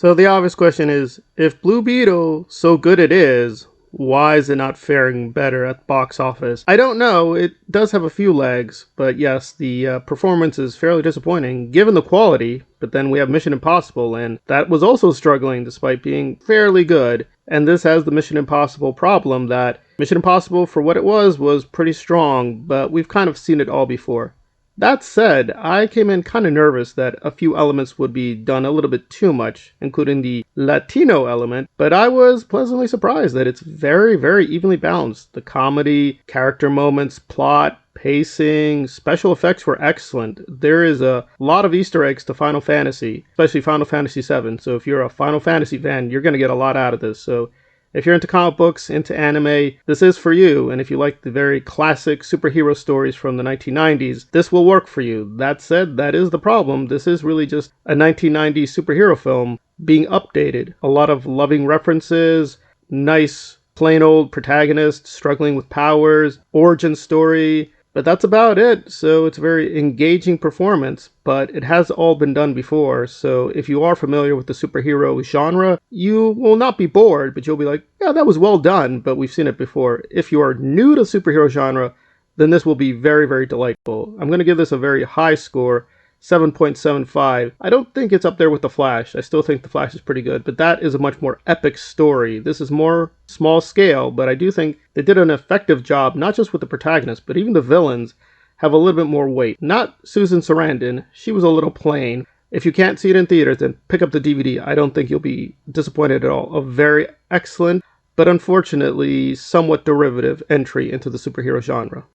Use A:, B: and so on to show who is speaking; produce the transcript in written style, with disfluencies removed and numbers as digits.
A: So the obvious question is, if Blue Beetle, so good it is, why is it not faring better at the box office? I don't know. It does have a few legs, but yes, the performance is fairly disappointing given the quality. But then we have Mission Impossible, and that was also struggling despite being fairly good. And this has the Mission Impossible problem that Mission Impossible, for what it was pretty strong, but we've kind of seen it all before. That said, I came in kind of nervous that a few elements would be done a little bit too much, including the Latino element, but I was pleasantly surprised that it's very, very evenly balanced. The comedy, character moments, plot, pacing, special effects were excellent. There is a lot of Easter eggs to Final Fantasy, especially Final Fantasy VII, so if you're a Final Fantasy fan, you're going to get a lot out of this. So if you're into comic books, into anime, this is for you. And if you like the very classic superhero stories from the 1990s, this will work for you. That said, that is the problem. This is really just a 1990s superhero film being updated. A lot of loving references, nice, plain old protagonist struggling with powers, origin story. But that's about it. So it's a very engaging performance, but it has all been done before. So if you are familiar with the superhero genre, you will not be bored, but you'll be like, yeah, that was well done, but we've seen it before. If you are new to superhero genre, then this will be very, very delightful. I'm going to give this a very high score, 7.75. I don't think it's up there with The Flash. I still think The Flash is pretty good, but that is a much more epic story. This is more small scale, but I do think they did an effective job, not just with the protagonist, but even the villains have a little bit more weight. Not Susan Sarandon. She was a little plain. If you can't see it in theaters, then pick up the DVD. I don't think you'll be disappointed at all. A very excellent, but unfortunately somewhat derivative entry into the superhero genre.